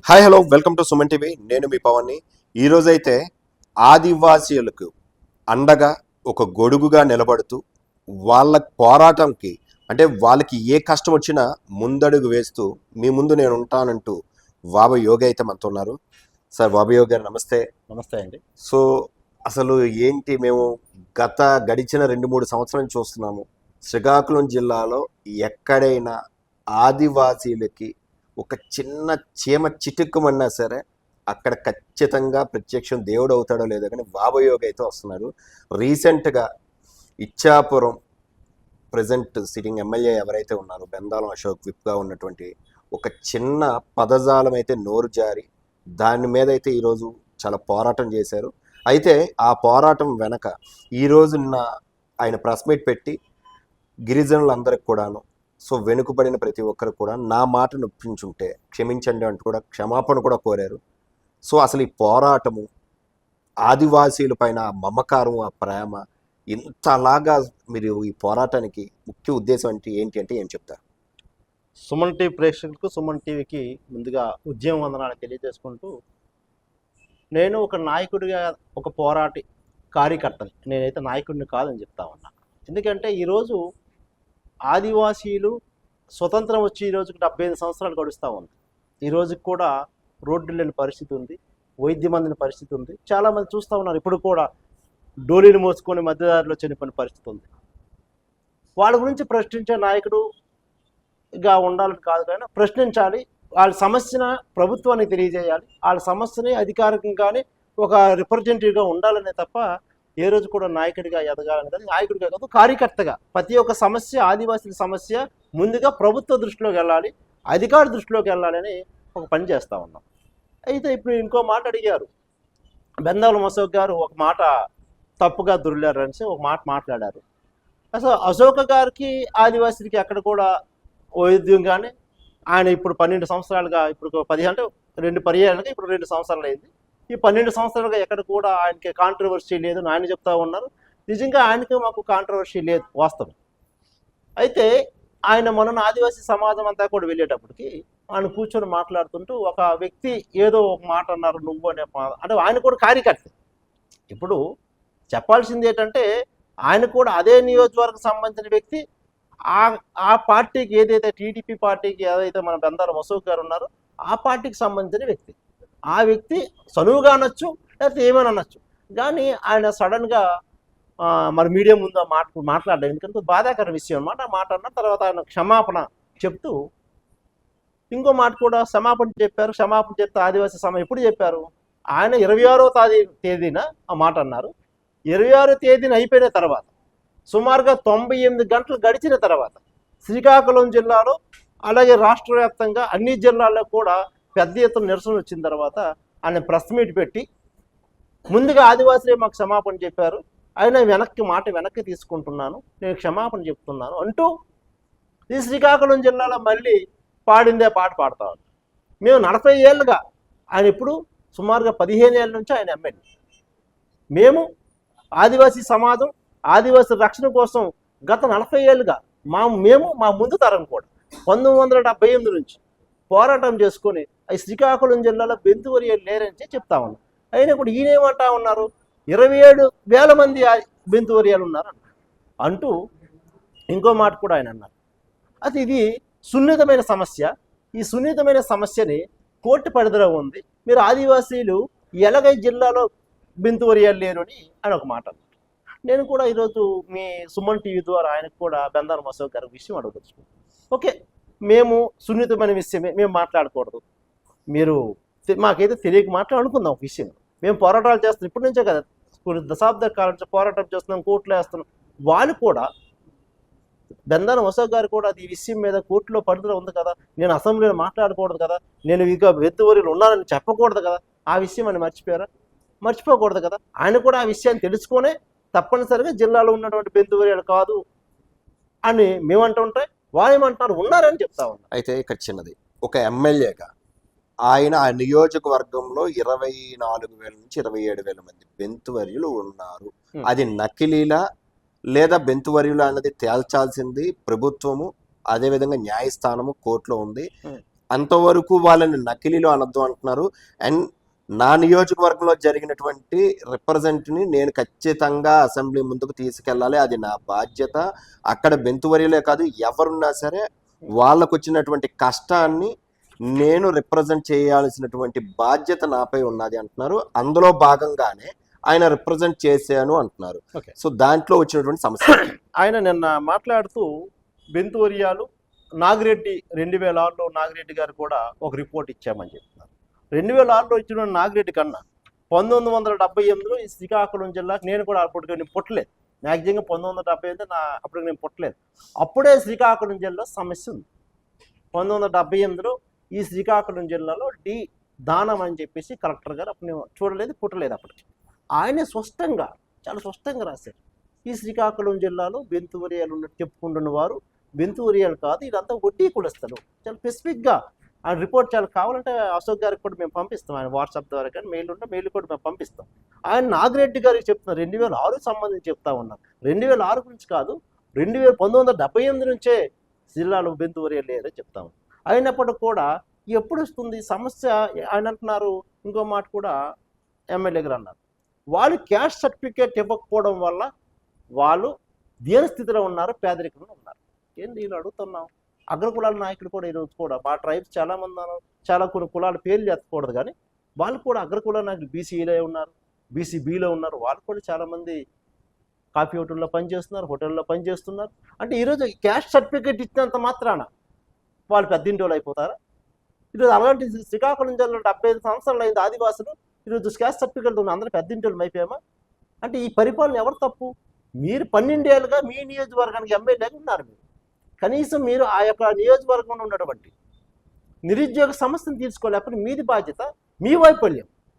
Hi hello welcome to Suman TV. నేను మీ పవన్ని. ఈరోజైతే ఆదివాసీలకు అండగా ఒక గొడుగుగా నిలబడుతూ వాళ్ళ పోరాటంకి అంటే వాళ్ళకి ఏ కష్టం వచ్చినా ముందడుగు వేస్తూ మీ ముందు నేను ఉంటానంటూ బాబా యోగి అయితే మనతో ఉన్నారు. సార్ బాబా యోగి గారు నమస్తే. నమస్తే అండి. సో అసలు ఏంటి, మేము గడిచిన 2-3 సంవత్సరాలు చూస్తున్నాము. శ్రీకాకుళం జిల్లాలో ఎక్కడైనా ఆదివాసీలకి ఒక చిన్న చీమ చిటుక్కుమన్నా సరే అక్కడ ఖచ్చితంగా ప్రత్యక్షం దేవుడు అవుతాడో లేదో కానీ బాబయోగి అయితే వస్తున్నారు. రీసెంట్గా ఇచ్చాపురం ప్రజెంట్ సిట్టింగ్ ఎమ్మెల్యే ఎవరైతే ఉన్నారో బెందాలం అశోక్ విప్గా ఉన్నటువంటి ఒక చిన్న పదజాలం అయితే నోరు జారి దాని మీద అయితే ఈరోజు చాలా పోరాటం చేశారు. అయితే ఆ పోరాటం వెనక ఈరోజు ఆయన ప్రెస్ మీట్ పెట్టి గిరిజనులందరికి కూడాను, సో వెనుకబడిన ప్రతి ఒక్కరు కూడా నా మాట నొప్పించుంటే క్షమించండి అంటూ కూడా క్షమాపణ కూడా కోరారు. సో అసలు ఈ పోరాటము ఆదివాసీల పైన ఆ మమకారం, ఆ ప్రేమ ఇంతలాగా మీరు ఈ పోరాటానికి ముఖ్య ఉద్దేశం అంటే ఏంటి అంటే ఏం చెప్తారు? సుమన్ టీవీ ప్రేక్షకులకు, సుమన్ టీవీకి ముందుగా ఉద్యమ వందనాలు తెలియజేసుకుంటూ, నేను ఒక నాయకుడిగా, ఒక పోరాటి కార్యకర్తని, నేనైతే నాయకుడిని కాదని చెప్తా ఉన్నా. ఎందుకంటే ఈరోజు ఆదివాసీలు స్వతంత్రం వచ్చి ఈరోజుకి 75 సంవత్సరాలు గడుస్తూ ఉంది. ఈరోజుకి కూడా రోడ్డు లేని పరిస్థితి ఉంది, వైద్యం అందిన పరిస్థితి ఉంది. చాలామంది చూస్తూ ఉన్నారు, ఇప్పుడు కూడా డోలీని మోసుకొని మధ్యదారిలో చనిపోయిన పరిస్థితి ఉంది. వాళ్ళ గురించి ప్రశ్నించే నాయకుడుగా ఉండాలని కాదు, కానీ ప్రశ్నించాలి. వాళ్ళ సమస్యను ప్రభుత్వానికి తెలియజేయాలి, వాళ్ళ సమస్యని అధికారికంగానే ఒక రిప్రజెంటేటివ్గా ఉండాలనే తప్ప ఏ రోజు కూడా నాయకుడిగా ఎదగాలని కాదు, నాయకుడిగా కాదు, కార్యకర్తగా. ప్రతి ఒక్క సమస్య, ఆదివాసీల సమస్య ముందుగా ప్రభుత్వ దృష్టిలోకి వెళ్ళాలి, అధికార దృష్టిలోకి వెళ్ళాలని ఒక పని చేస్తూ ఉన్నాం. అయితే ఇప్పుడు ఇంకో మాట అడిగారు, బెందాలం అశోక్ గారు ఒక మాట తప్పుగా దొరిలారని ఒక మాట మాట్లాడారు. అసలు అశోక్ గారికి ఆదివాసీలకి అక్కడ కూడా వైద్యం కానీ, ఆయన ఇప్పుడు 12 సంవత్సరాలుగా, ఇప్పుడు 10 అంటే 2 పర్యాయాలుగా ఇప్పుడు 2 సంవత్సరాలు అయింది. ఈ 12 సంవత్సరాలుగా ఎక్కడ కూడా ఆయనకి కాంట్రవర్సీ లేదు అని ఆయన చెప్తా ఉన్నారు. నిజంగా ఆయనకి మాకు కాంట్రవర్సీ లేదు, వాస్తవం. అయితే ఆయన మొన్న ఆదివాసీ సమాజం అంతా కూడా వెళ్ళేటప్పటికి ఆయన కూర్చొని మాట్లాడుతుంటూ ఒక వ్యక్తి ఏదో ఒక మాట అన్నారు, నువ్వు అనే అంటే ఆయన కూడా కార్యకర్త. ఇప్పుడు చెప్పాల్సింది ఏంటంటే ఆయన కూడా అదే నియోజకవర్గం సంబంధించిన వ్యక్తి. ఆ పార్టీకి ఏదైతే టీడీపీ పార్టీకి ఏదైతే మన బెందారం అశోక్ గారు ఉన్నారో ఆ పార్టీకి సంబంధించిన వ్యక్తి. ఆ వ్యక్తి చనువుగా అనొచ్చు, లేకపోతే ఏమైనా అనొచ్చు, కానీ ఆయన సడన్గా మరి మీడియా ముందు మాట్లాడలేదు. ఎందుకంటే బాధాకర విషయం అన్నమాట. ఆ మాట అన్న తర్వాత ఆయన క్షమాపణ చెప్తూ ఇంకో మాట కూడా క్షమాపణ చెప్పారు. క్షమాపణ చెప్తే ఆదివాసీ సమయం ఎప్పుడు చెప్పారు? ఆయన 26వ తేదీన ఆ మాట అన్నారు. 26వ తేదీన అయిపోయిన తర్వాత సుమారుగా 98 గంటలు గడిచిన తర్వాత శ్రీకాకుళం జిల్లాలో, అలాగే రాష్ట్ర వ్యాప్తంగా అన్ని జిల్లాల్లో కూడా పెద్ద ఎత్తున నిరసన వచ్చిన తర్వాత ఆయన ప్రెస్ మీట్ పెట్టి ముందుగా ఆదివాసులే మాకు క్షమాపణ చెప్పారు, ఆయన వెనక్కి తీసుకుంటున్నాను, నేను క్షమాపణ చెప్తున్నాను అంటూ ఈ శ్రీకాకుళం జిల్లాలో మళ్ళీ పాడిందే పాట పాడుతా ఉన్నాం. మేము 40 ఏళ్ళుగా, ఆయన ఇప్పుడు సుమారుగా 15 ఏళ్ళ నుంచి ఆయన ఎమ్మెల్యే. మేము ఆదివాసీ సమాజం, ఆదివాసీ రక్షణ కోసం గత 40 ఏళ్ళుగా మా ముందు తరం కూడా 1978 నుంచి పోరాటం చేసుకొని ఈ శ్రీకాకుళం జిల్లాలో బెంతువర్యాలు లేరని చెప్తా ఉన్నాం. అయినప్పుడు ఈయనేమంటా ఉన్నారు, 27,000 మంది బెంతువర్యాలు ఉన్నారు అంటూ ఇంకో మాట కూడా ఆయన అన్నారు. అది ఇది సున్నితమైన సమస్య. ఈ సున్నితమైన సమస్యని కోర్టు పరిధిలో ఉంది. మీరు ఆదివాసీలు ఎలాగై జిల్లాలో బెంతువర్యాలు లేరు అని ఆయన ఒక మాట అన్నారు. నేను కూడా ఈరోజు మీ సుమన్ టీవీ ద్వారా ఆయనకు కూడా బెందారం అశోక్ గారి విషయం అడగదలుచుకున్నాను. ఓకే, మేము సున్నితమైన విషయమే మేము మాట్లాడకూడదు, మీరు మాకైతే తెలియక మాట్లాడుకుందాం విషయం. మేము పోరాటాలు చేస్తున్నాం, ఇప్పటి నుంచే కదా, కొన్ని దశాబ్ద కాలం నుంచి పోరాటం చేస్తున్నాం, కోర్టులో వేస్తున్నాం. వాళ్ళు కూడా, బెందారం అశోక్ గారు కూడా ఈ విషయం మీద కోర్టులో పరిధిలో ఉంది కదా, నేను అసెంబ్లీలో మాట్లాడకూడదు కదా, నేను ఇక బెంతువర్యాలు ఉన్నానని చెప్పకూడదు కదా, ఆ విషయం అని మర్చిపోకూడదు కదా. ఆయన కూడా ఆ విషయాన్ని తెలుసుకొనే తప్పనిసరిగా జిల్లాలో ఉన్నటువంటి బెంతువర్యాలు కాదు అని మేమంటుంటే వాళ్ళు ఏమంటున్నారు, ఉన్నారని చెప్తా ఉన్నారు. అయితే ఇక్కడ చిన్నది, ఒక ఎమ్మెల్యేగా ఆయన ఆ నియోజకవర్గంలో 24,000 నుంచి 27,000 మంది బెంతువర్యులు ఉన్నారు. అది నకిలీలా లేదా బెంతువర్యులు అన్నది తేల్చాల్సింది ప్రభుత్వము, అదేవిధంగా న్యాయస్థానము కోర్టులో ఉంది. అంతవరకు వాళ్ళని నకిలీలు అనొద్దు అంటున్నారు. అండ్ నా నియోజకవర్గంలో జరిగినటువంటి రిప్రజెంట్ని నేను ఖచ్చితంగా అసెంబ్లీ ముందుకు తీసుకెళ్ళాలి, అది నా బాధ్యత. అక్కడ బెంతువర్యులే కాదు, ఎవరున్నా సరే వాళ్ళకు వచ్చినటువంటి కష్టాన్ని నేను రిప్రజెంట్ చేయాల్సినటువంటి బాధ్యత నాపై ఉన్నది అంటున్నారు. అందులో భాగంగానే ఆయన రిప్రజెంట్ చేశాను అంటున్నారు. ఓకే. సో దాంట్లో వచ్చినటువంటి సమస్య ఆయన నిన్న మాట్లాడుతూ బెంతువరియాలు నాగిరెడ్డి 2006లో నాగిరెడ్డి గారు కూడా ఒక రిపోర్ట్ ఇచ్చామని చెప్తున్నారు. 2006లో ఇచ్చిన నాగిరెడ్డి కన్నా 1978లో ఈ శ్రీకాకుళం జిల్లాకు నేను కూడా అప్పటికి నేను పుట్టలేదు. మ్యాక్సిమంగా 1978 అప్పటికి నేను పుట్టలేదు. అప్పుడే శ్రీకాకుళం జిల్లా సమస్య ఉంది. 1978లో ఈ శ్రీకాకుళం జిల్లాలో దానం అని చెప్పేసి కలెక్టర్ గారు అప్పుడు నేను చూడలేదు, పుట్టలేదు అప్పటికి. ఆయనే స్పష్టంగా, చాలా స్పష్టంగా రాశారు, ఈ శ్రీకాకుళం జిల్లాలో బెంతువరియాలు ఉన్నట్టు చెప్పుకుంటున్న వారు బెంతువరియాలు కాదు, ఇదంతా వడ్డీ కులస్తారు. చాలా స్పెసిఫిక్గా ఆయన రిపోర్ట్ చాలా కావాలంటే అశోక్ గారికి కూడా మేము పంపిస్తాం, ఆయన వాట్సాప్ ద్వారా కానీ మెయిల్ ఉంటే మెయిల్ కూడా మేము పంపిస్తాం. ఆయన నాగిరెడ్డి గారికి చెప్తున్నారు 2006 సంబంధించి చెప్తా ఉన్నారు. 2006 గురించి కాదు, 1978 నుంచే జిల్లాలో బెంతువరియాలు లేదని చెప్తాము. అయినప్పటికి కూడా ఎప్పుడు వస్తుంది సమస్య? ఆయన అంటున్నారు, ఇంకో మాట కూడా ఎమ్మెల్యే గారు అన్నారు, వాళ్ళు క్యాస్ట్ సర్టిఫికేట్ ఇవ్వకపోవడం వల్ల వాళ్ళు దేని స్థితిలో ఉన్నారు, పేదరికంలో ఉన్నారు. ఏంటి వీళ్ళు అడుగుతున్నాం? అగ్రకులాల నాయకులు కూడా ఈరోజు కూడా మా ట్రైబ్స్ చాలామంది ఉన్నారు, చాలా కొన్ని కులాల పేర్లు ఎత్తకూడదు కానీ వాళ్ళు కూడా అగ్రకుల నాయకులు బీసీలో ఉన్నారు, బీసీబీలో ఉన్నారు. వాళ్ళు కూడా చాలామంది కాఫీ హోటల్లో పనిచేస్తున్నారు, హోటల్లో పనిచేస్తున్నారు. అంటే ఈరోజు క్యాస్ట్ సర్టిఫికేట్ ఇచ్చినంత మాత్రాన వాళ్ళు పెద్దింటి వాళ్ళు అయిపోతారా? ఈరోజు అలాంటి శ్రీకాకుళం జిల్లాలో 75 సంవత్సరాలు అయింది ఆదివాసులు, ఈరోజు క్యాస్ట్ సర్టిఫికేట్ ఉన్న అందరూ పెద్దింటి వాళ్ళు అయిపోయామా? అంటే ఈ పరిపాలన ఎవరు తప్పు? మీరు 12 ఏళ్ళుగా మీ నియోజకవర్గానికి ఎమ్మెల్యేగా ఉన్నారు. మీరు కనీసం మీరు ఆ యొక్క నియోజకవర్గంలో ఉన్నటువంటి నిరుద్యోగ సమస్యను తీర్చుకోలేకపోతే మీది బాధ్యత.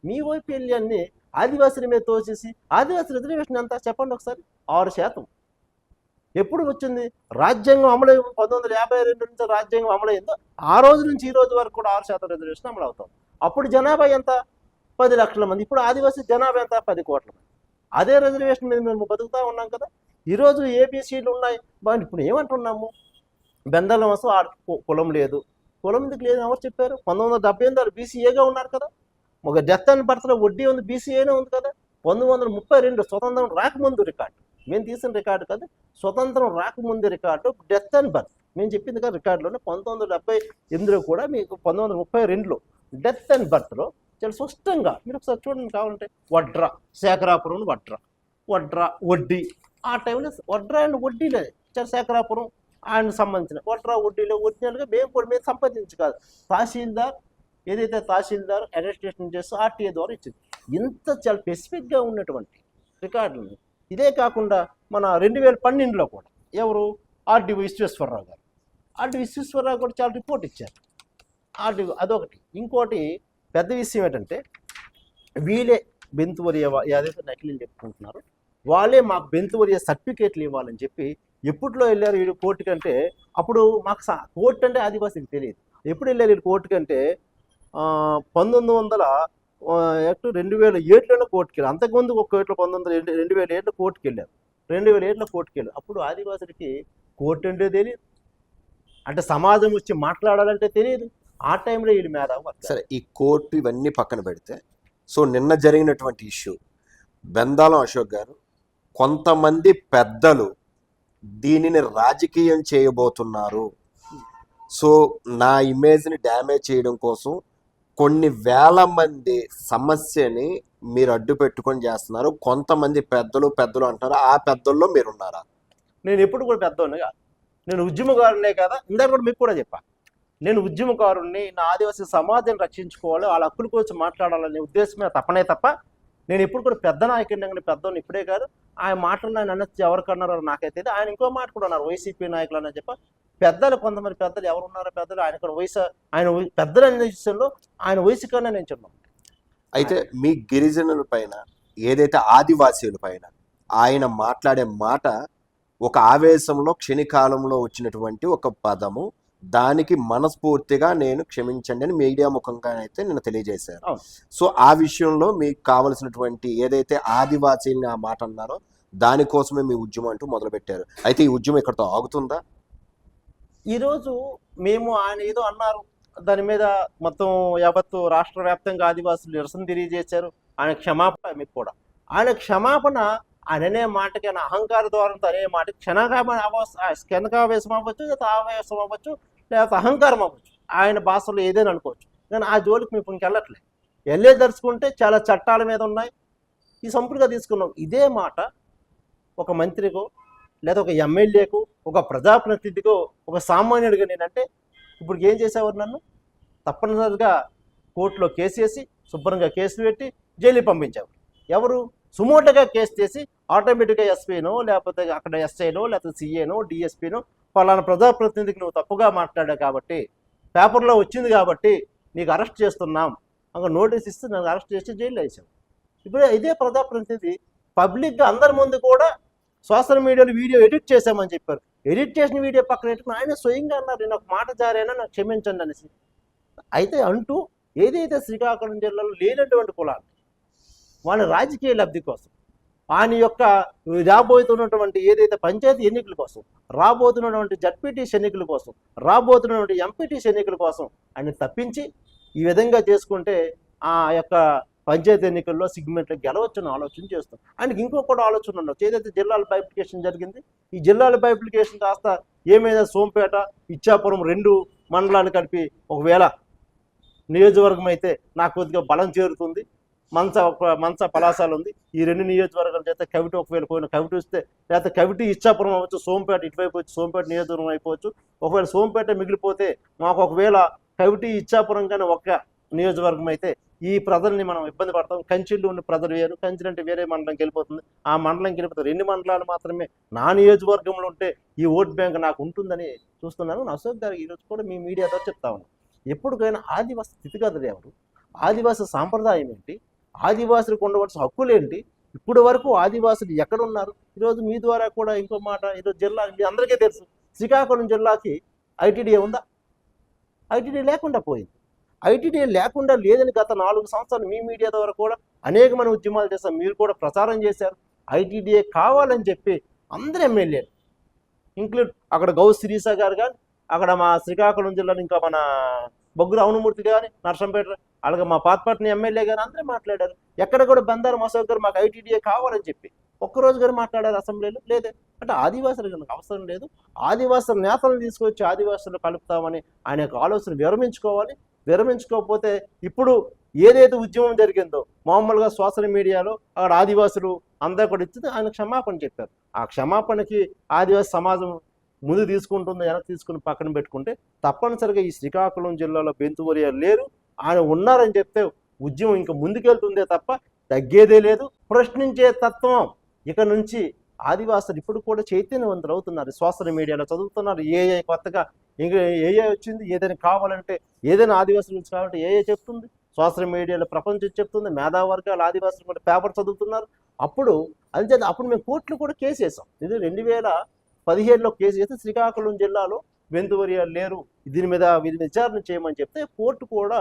మీ వైఫల్యాన్ని ఆదివాసుల మీద తోచేసి, ఆదివాసీ రిజర్వేషన్ ఎంత చెప్పండి ఒకసారి? 6%. ఎప్పుడు వచ్చింది? రాజ్యాంగం అమలు 1952 నుంచి రాజ్యాంగం అమలైందో ఆ రోజు నుంచి ఈ రోజు వరకు కూడా 6% రిజర్వేషన్ అమలు అవుతాం. అప్పుడు జనాభా ఎంత? 10 లక్షల మంది. ఇప్పుడు ఆదివాసీ జనాభా ఎంత? 10 కోట్ల మంది. అదే రిజర్వేషన్ మీద మేము బతుకుతూ ఉన్నాం కదా. ఈరోజు ఏబీసీలు ఉన్నాయి. ఇప్పుడు ఏమంటున్నాము? బెందలం వస్తూ ఆ కులం లేదు. కులం ఎందుకు లేదు ఎవరు చెప్పారు? 1978 బీసీఏగా ఉన్నారు కదా. ఒక డెత్ అండ్ బర్త్లో వడ్డీ ఉంది, బీసీఏనే ఉంది కదా. 1932 స్వతంత్రం రాకముందు రికార్డు, మేము తీసిన రికార్డు కాదు, స్వతంత్రం రాకముందు రికార్డు డెత్ అండ్ బర్త్ మేము చెప్పింది కదా రికార్డులోనే. 1978లో కూడా మీకు 1932లో డెత్ అండ్ బర్త్లో చాలా స్పష్టంగా మీరు ఒకసారి చూడండి కావాలంటే. వడ్రా, శేఖరాపురం వడ్రా వడ్డీ. ఆ టైంలో వడ్రా అండ్ వడ్డీలే చాలా శేఖరాపురం ఆయనకు సంబంధించిన వడ్రా వడ్డీలో ఒరిజినల్గా మేము కూడా మేము సంపాదించి కాదు, తహసీల్దార్ ఏదైతే తహసీల్దార్ అడ్మినిస్ట్రేషన్ చేస్తూ ఆర్టీఏ ద్వారా ఇచ్చింది. ఇంత చాలా స్పెసిఫిక్గా ఉన్నటువంటి రికార్డులు. ఇదే కాకుండా మన 2012లో కూడా ఎవరు? ఆర్డీ విశ్వేశ్వరరావు గారు. ఆర్డీ విశ్వేశ్వరరావు కూడా చాలా రిపోర్ట్ ఇచ్చారు. అదొకటి. ఇంకోటి పెద్ద విషయం ఏంటంటే, వీళ్ళే బెంతువరియ ఏదైతే నకిలీలు చెప్పుకుంటున్నారో వాళ్ళే మాకు బెంతువరియ సర్టిఫికేట్లు ఇవ్వాలని చెప్పి ఎప్పట్లో వెళ్ళారు వీళ్ళు కోర్టు కంటే. అప్పుడు మాకు కోర్టు అంటే ఆదివాసీకి తెలియదు. ఎప్పుడు వెళ్ళారు వీళ్ళు కోర్టు కంటే 2007లోనే కోర్టుకి వెళ్ళారు. అంతకుముందు ఒక కోర్టులో 2007 కోర్టుకి వెళ్ళారు. 2007లో కోర్టుకి వెళ్ళారు. అప్పుడు ఆదివాసులకి కోర్టు అంటే తెలియదు, అంటే సమాజం వచ్చి మాట్లాడాలంటే తెలియదు. ఆ టైంలో వీళ్ళు మేధావు. సరే, ఈ కోర్టు ఇవన్నీ పక్కన పెడితే, సో నిన్న జరిగినటువంటి ఇష్యూ బెందాలం అశోక్ గారు, కొంతమంది పెద్దలు దీనిని రాజకీయం చేయబోతున్నారు, సో నా ఇమేజ్ని డ్యామేజ్ చేయడం కోసం కొన్ని వేల మంది సమస్యని మీరు అడ్డు పెట్టుకొని చేస్తున్నారు. కొంతమంది పెద్దలు అంటారు, ఆ పెద్దల్లో మీరున్నారా? నేను ఎప్పుడు కూడా పెద్దవాడిని కాదు, నేను ఉద్యమకారునే కదా. ఇందాక కూడా మీకు కూడా చెప్పా, నేను ఉద్యమకారుణ్ణి, నా ఆదివాసీ సమాజాన్ని రక్షించుకోవాలి, వాళ్ళ హక్కుల కోసం మాట్లాడాలనే ఉద్దేశమే తప్ప నేను ఎప్పుడు కూడా పెద్ద నాయకుడిని పెద్దవాడిని ఇప్పుడే కాదు. ఆయన మాటలు ఆయన అనొచ్చు, ఎవరికన్నారో నాకైతే. ఆయన ఇంకో మాట కూడా ఉన్నారు, వైసీపీ నాయకులు అని చెప్ప. పెద్దలు కొంతమంది పెద్దలు ఎవరున్నారో పెద్దలు, ఆయన కూడా ఆయన పెద్దలు అనే విషయంలో ఆయన వయసు కన్నా నేను చిన్నాను. అయితే మీ గిరిజనుల పైన, ఏదైతే ఆదివాసీల పైన ఆయన మాట్లాడే మాట ఒక ఆవేశంలో క్షణికాలంలో వచ్చినటువంటి ఒక పదము, దానికి మనస్ఫూర్తిగా నేను క్షమించండి అని మీడియా ముఖంగా అయితే నేను తెలియజేశాను. సో ఆ విషయంలో మీకు కావలసినటువంటి ఏదైతే ఆదివాసీని ఆ మాట అన్నారో దానికోసమే మీ ఉద్యమం అంటూ మొదలుపెట్టారు. అయితే ఈ ఉద్యమం ఇక్కడితో ఆగుతుందా? ఈరోజు మేము ఆయన ఏదో అన్నారు, దాని మీద మొత్తం యావత్తు రాష్ట్ర వ్యాప్తంగా ఆదివాసులు నిరసన తెలియజేశారు. ఆయన క్షమాపణ మీకు కూడా ఆయన క్షమాపణ ఆయన అనే మాటకి ఆయన అహంకార ద్వారంతో అనే మాటకి క్షణకావేశం అవ్వచ్చు, లేదా ఆవేశం అవ్వచ్చు, లేకపోతే అహంకారం అవ్వచ్చు, ఆయన భాషలో ఏదైనా అనుకోవచ్చు. కానీ ఆ జోలికి మేము ఇంకెళ్ళట్లేదు. వెళ్ళేదలుచుకుంటే చాలా చట్టాల మీద ఉన్నాయి, ఈ సంపులుగా తీసుకున్నాం. ఇదే మాట ఒక మంత్రికో లేదా ఒక ఎమ్మెల్యేకు, ఒక ప్రజాప్రతినిధికో, ఒక సామాన్యుడిగా నేనంటే ఇప్పుడు ఏం చేసేవారు? నన్ను తప్పనిసరిగా కోర్టులో కేసు వేసి శుభ్రంగా కేసులు పెట్టి జైలుకి పంపించేవారు. ఎవరు? సుమోటగా కేసు చేసి ఆటోమేటిక్గా ఎస్పీనో లేకపోతే అక్కడ ఎస్ఐనో లేకపోతే సిఏనో డిఎస్పీనో పలానా ప్రజాప్రతినిధికి నువ్వు తప్పుగా మాట్లాడావు కాబట్టి, పేపర్లో వచ్చింది కాబట్టి నీకు అరెస్ట్ చేస్తున్నాం అక్కడ నోటీస్ ఇస్తే నన్ను అరెస్ట్ చేసి జైల్లో వేసాం. ఇప్పుడు ఇదే ప్రజాప్రతినిధి పబ్లిక్గా అందరి ముందు కూడా సోషల్ మీడియాలో వీడియో ఎడిట్ చేశామని చెప్పారు. ఎడిట్ చేసిన వీడియో పక్కన పెట్టుకుని ఆయన స్వయంగా అన్నారు, నేను ఒక మాట జారైనా నాకు క్షమించండి అనేసి. అయితే అంటూ ఏదైతే శ్రీకాకుళం జిల్లాలో లేనటువంటి కులాలు వాళ్ళ రాజకీయ లబ్ధి కోసం, ఆయన యొక్క రాబోతున్నటువంటి ఏదైతే పంచాయతీ ఎన్నికల కోసం, రాబోతున్నటువంటి జడ్పీటీసీ ఎన్నికల కోసం, రాబోతున్నటువంటి ఎంపీటీసీ ఎన్నికల కోసం ఆయన తప్పించి ఈ విధంగా చేసుకుంటే ఆ యొక్క పంచాయతీ ఎన్నికల్లో సిగ్మెంట్లో గెలవచ్చని ఆలోచన చేస్తాం. ఆయనకి ఇంకొకటి ఆలోచన ఉండొచ్చు. ఏదైతే జిల్లాల బైఫికేషన్ జరిగింది, ఈ జిల్లాల బైఫికేషన్ కాస్త ఏమైనా సోంపేట, ఇచ్చాపురం 2 మండలాలు కలిపి ఒకవేళ నియోజకవర్గం అయితే నాకు కొద్దిగా బలం చేరుతుంది, మంచ పలాసాలు ఉంది, ఈ 2 నియోజకవర్గాల చేత కవిటి ఒకవేళ పోయిన కవిటి వస్తే, లేకపోతే కవిటి ఇచ్చాపురం అవ్వచ్చు, సోంపేట ఇటువైపు వచ్చి సోంపేట నియోజకవర్గం అయిపోవచ్చు. ఒకవేళ సోంపేట మిగిలిపోతే మాకు ఒకవేళ కవిటి ఇచ్చాపురం కానీ ఒక నియోజకవర్గం అయితే ఈ ప్రజల్ని మనం ఇబ్బంది పడతాం. కంచిలో ఉన్న ప్రజలు వేరు, కంచి అంటే వేరే మండలంకి వెళ్ళిపోతుంది, ఆ మండలంకి వెళ్ళిపోతే 2 మండలాలు మాత్రమే నా నియోజకవర్గంలో ఉంటే ఈ ఓట్ బ్యాంక్ నాకు ఉంటుందని చూస్తున్నాను. అశోక్ గారు ఈరోజు కూడా మీ మీడియా ద్వారా చెప్తా ఉన్నాను, ఎప్పటికైనా ఆదివాసి స్థితిగతులు ఎవరు, ఆదివాసి సాంప్రదాయం ఏంటి, ఆదివాసులకు ఉండవలసిన హక్కులు ఏంటి, ఇప్పటి వరకు ఆదివాసులు ఎక్కడున్నారు? ఈరోజు మీ ద్వారా కూడా ఇంకో మాట, ఈరోజు జిల్లా మీ అందరికీ తెలుసు, శ్రీకాకుళం జిల్లాకి ఐటీడీఏ ఉందా? ఐటీడీఏ లేకుండా పోయింది. ఐటీడీఏ లేకుండా లేదని గత 4 సంవత్సరాలు మీ మీడియా ద్వారా కూడా అనేకమైన ఉద్యమాలు చేశాం, మీరు కూడా ప్రచారం చేశారు. ఐటీడీఏ కావాలని చెప్పి అందరు ఎమ్మెల్యేలు ఇంక్లూడ్ అక్కడ గౌ శిరీష గారు కానీ, అక్కడ మా శ్రీకాకుళం జిల్లాలో ఇంకా మన బొగ్గు రావణమూర్తి కానీ, నర్సంపేట, అలాగే మా పాతపట్నం ఎమ్మెల్యే కానీ అందరూ మాట్లాడారు. ఎక్కడ కూడా బందారు అశోక్ గారు మాకు ఐటీడీఏ కావాలని చెప్పి ఒక్కరోజు గారు మాట్లాడారు అసెంబ్లీలో? లేదే. అంటే ఆదివాసులకు అవసరం లేదు, ఆదివాసుల నేతలను తీసుకొచ్చి ఆదివాసులు కలుపుతామని ఆయన యొక్క ఆలోచన విరమించుకోవాలి. విరమించుకోకపోతే ఇప్పుడు ఏదైతే ఉద్యమం జరిగిందో మామూలుగా సోషల్ మీడియాలో అక్కడ ఆదివాసులు అందరూ కూడా ఇచ్చి ఆయన క్షమాపణ చెప్పారు. ఆ క్షమాపణకి ఆదివాసి సమాజం ముందు తీసుకుంటుంది, వెనక్కి తీసుకుని పక్కన పెట్టుకుంటే తప్పనిసరిగా ఈ శ్రీకాకుళం జిల్లాలో బెంతువరియా లేరు, ఆయన ఉన్నారని చెప్తే ఉద్యమం ఇంకా ముందుకెళ్తుందే తప్ప తగ్గేదే లేదు. ప్రశ్నించే తత్వం ఇక నుంచి ఆదివాసులు ఇప్పుడు కూడా చైతన్యవంతులు అవుతున్నారు, సోషల్ మీడియాలో చదువుతున్నారు. ఏఐ కొత్తగా ఇంకా ఏఐ వచ్చింది, ఏదైనా కావాలంటే ఏదైనా ఆదివాసుల గురించి కావాలంటే ఏఐ చెప్తుంది, సోషల్ మీడియాలో ప్రపంచం చెప్తుంది, మేధావర్గాలు ఆదివాసులు కూడా పేపర్ చదువుతున్నారు. అప్పుడు మేము కోర్టులో కూడా కేసు వేసాం. ఇది 2017లో కేసు చేస్తే శ్రీకాకుళం జిల్లాలో బెంతువరియా లేరు, దీని మీద విచారణ చేయమని చెప్తే కోర్టు కూడా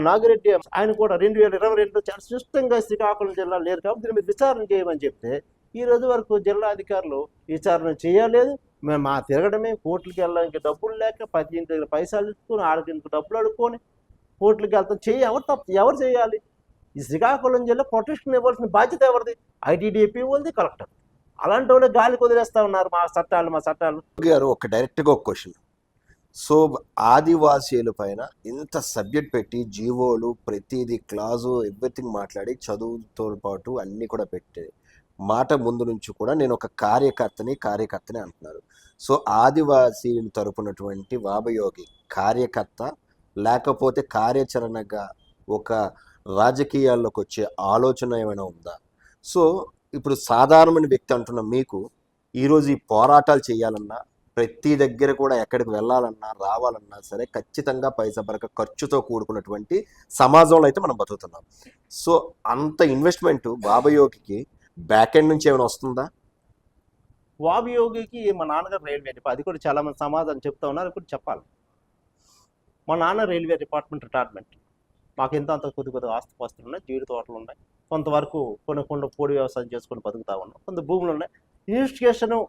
నాగిరెడ్డి ఆయన కూడా 2022లో చాలా స్పష్టంగా శ్రీకాకుళం జిల్లా లేరు కాబట్టి దీని మీద విచారణ చేయమని చెప్తే ఈ రోజు వరకు జిల్లా అధికారులు విచారణ చేయలేదు. మేము మా తిరగడమే, కోర్టులకు వెళ్ళడానికి డబ్బులు లేక 10 ఇంటి దగ్గర పైసలు తీసుకొని 6 ఇంటికి డబ్బులు అడుక్కొని కోర్టులకు వెళ్తాం. ఎవరు చేయాలి? ఈ శ్రీకాకుళం జిల్లా ప్రొటెక్షన్ ఇవ్వాల్సిన బాధ్యత ఎవరిది? ఐటీడీపీ వాళ్ళది, కలెక్టర్. అలాంటి వాళ్ళు గాలికి వదిలేస్తా ఉన్నారు మా చట్టాలు. గారు ఒక డైరెక్ట్గా ఒక క్వశ్చన్. సో ఆదివాసీల పైన ఇంత సబ్జెక్ట్ పెట్టి జీవోలు ప్రతిదీ క్లాజు ఎవ్రీథింగ్ మాట్లాడి చదువుతో పాటు అన్నీ కూడా పెట్టే మాట ముందు నుంచి కూడా నేను ఒక కార్యకర్తని అంటున్నారు. సో ఆదివాసీలు తరపునటువంటి వాబయోగి కార్యకర్త లేకపోతే కార్యాచరణగా ఒక రాజకీయాల్లోకి వచ్చే ఆలోచన ఏమైనా ఉందా? సో ఇప్పుడు సాధారణమైన వ్యక్తి అంటున్న మీకు ఈరోజు ఈ పోరాటాలు చేయాలన్నా, ప్రతి దగ్గర కూడా ఎక్కడికి వెళ్ళాలన్నా రావాలన్నా సరే ఖచ్చితంగా పైసా బరక ఖర్చుతో కూడుకున్నటువంటి సమాజంలో అయితే మనం బతుకుతున్నాం. సో అంత ఇన్వెస్ట్మెంట్ వాబయోగికి బ్యాక్ ఎండ్ నుంచి ఏమైనా వస్తుందా? వాబయోగికి మా నాన్నగారు రైల్వే డిపార్ట్మెంట్, అది కూడా చాలా మంది సమాధానం చెప్తా ఉన్నారు, ఇప్పుడు చెప్పాలి. మా నాన్న రైల్వే డిపార్ట్మెంట్ రిటైర్మెంట్. మాకు అంత కొద్ది ఆస్తిపాస్తులు ఉన్నాయి, జీడి తోటలు ఉన్నాయి, కొంతవరకు కొన్ని పొడి వ్యవసాయం చేసుకొని బతుకుతా ఉన్నాం, కొంత భూములు ఉన్నాయి. ఇన్వెస్టిగేషను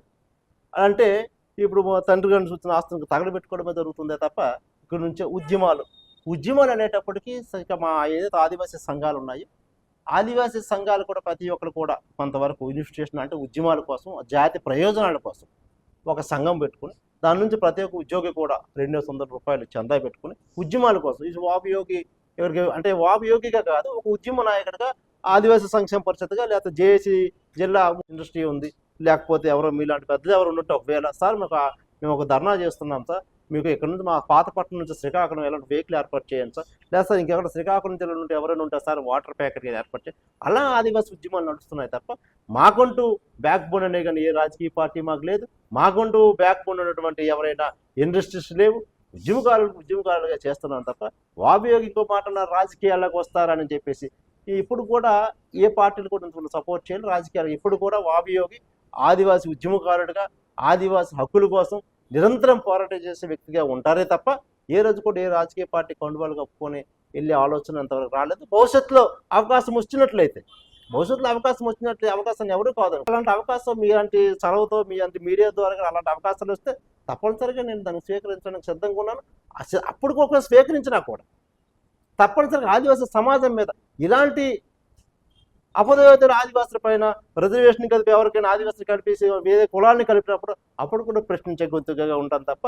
అంటే ఇప్పుడు తండ్రి గారిని చూసిన ఆస్తులకు తగలబెట్టుకోవడమే జరుగుతుందే తప్ప ఇక్కడ నుంచే ఉద్యమాలు అనేటప్పటికీ ఇక మా ఏదైతే ఆదివాసీ సంఘాలు ఉన్నాయో ఆదివాసీ సంఘాలు కూడా ప్రతి ఒక్కరు కూడా కొంతవరకు ఇన్వెస్టిగేషన్ అంటే ఉద్యమాల కోసం జాతి ప్రయోజనాల కోసం ఒక సంఘం పెట్టుకుని దాని నుంచి ప్రతి ఒక్క ఉద్యోగి కూడా 200 రూపాయలు చందా పెట్టుకుని ఉద్యమాల కోసం ఇది వాబయోగి ఎవరికి అంటే వాబయోగిగా కాదు ఒక ఉద్యమ నాయకుడిగా ఆదివాసీ సంక్షేమ పరిషత్గా లేకపోతే జేఏసీ జిల్లా ఇండస్ట్రీ ఉంది లేకపోతే ఎవరో మీలాంటి పెద్దలు ఎవరు ఉన్నట్టు ఒకవేళ సార్ మేము ఒక ధర్నా చేస్తున్నాం సార్ మీకు ఇక్కడ నుంచి మా పాతపట్నం నుంచి శ్రీకాకుళం ఎలాంటి వెహికల్ ఏర్పాటు చేయండి సార్ లేదా సార్ ఇంకెక్కడ శ్రీకాకుళం జిల్లా నుండి ఎవరైనా ఉంటారు సార్ వాటర్ ప్యాకెట్ ఏర్పాటు చేయండి అలా ఆదివాసీ ఉద్యమాలు నడుస్తున్నాయి తప్ప మాకంటూ బ్యాక్ బోన్ అనే కానీ ఏ రాజకీయ పార్టీ మాకు లేదు మాకంటూ బ్యాక్ బోన్ ఉన్నటువంటి ఎవరైనా ఇండస్ట్రీస్ లేవు ఉద్యమకారులుగా చేస్తున్నాం తప్ప వాబయోగి ఇంకో మాట రాజకీయాల్లోకి వస్తారని చెప్పేసి ఇప్పుడు కూడా ఏ పార్టీలు కూడా సపోర్ట్ చేయాలి రాజకీయాలు ఇప్పుడు కూడా వాబయోగి ఆదివాసీ ఉద్యమకారుడిగా ఆదివాసీ హక్కుల కోసం నిరంతరం పోరాటం చేసే వ్యక్తిగా ఉంటారే తప్ప ఏ రోజు కూడా ఏ రాజకీయ పార్టీ కండువాలు కప్పుకొని వెళ్ళే ఆలోచన అంతవరకు రాలేదు భవిష్యత్తులో అవకాశం వచ్చినట్లయితే అవకాశాన్ని ఎవరు కాదు అలాంటి అవకాశం మీలాంటి చలవతో మీ అంత మీడియా ద్వారా అలాంటి అవకాశాలు వస్తే తప్పనిసరిగా నేను దాన్ని స్వీకరించడానికి సిద్ధంగా ఉన్నాను అప్పుడు కూడా స్వీకరించినా కూడా తప్పనిసరిగా ఆదివాసీ సమాజం మీద ఇలాంటి అపదవేతలు ఆదివాసుల పైన రిజర్వేషన్ కలిపి ఎవరికైనా ఆదివాసులు కలిపేసి వేరే కులాన్ని కలిపినప్పుడు అప్పుడు కూడా ప్రశ్నించే గొంతుగా ఉంటాను తప్ప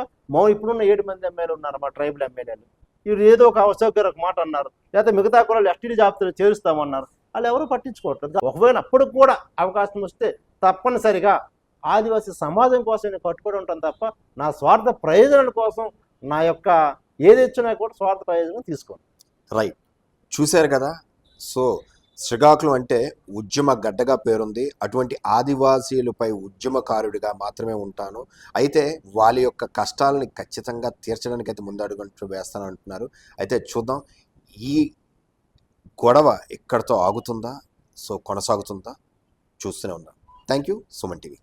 ఇప్పుడున్న 7 మంది ఎమ్మెల్యేలు ఉన్నారు మా ట్రైబల్ ఎమ్మెల్యేలు వీరు ఏదో ఒక అసౌకర్య మాట అన్నారు లేకపోతే మిగతా కులాలు ఎస్టీడీ జాబితాలో చేరుస్తామన్నారు వాళ్ళు ఎవరు పట్టించుకోవట్లేదు ఒకవేళ అప్పుడు కూడా అవకాశం వస్తే తప్పనిసరిగా ఆదివాసీ సమాజం కోసం నేను కట్టుబడి ఉంటాను తప్ప నా స్వార్థ ప్రయోజనాల కోసం నా యొక్క ఏది ఇచ్చినా కూడా స్వార్థ ప్రయోజనం తీసుకోను. రైట్, చూశారు కదా. సో శ్రీకాకుళం అంటే ఉద్యమ గడ్డగా పేరుంది. అటువంటి ఆదివాసీలపై ఉద్యమకారుడిగా మాత్రమే ఉంటాను. అయితే వాళ్ళ యొక్క కష్టాలని ఖచ్చితంగా తీర్చడానికి అయితే ముందడుగు వేస్తానంటున్నారు. అయితే చూద్దాం ఈ గొడవ ఎక్కడితో ఆగుతుందా, సో కొనసాగుతుందా చూస్తూనే ఉన్నాం. Thank you. సుమన్ టీవీ.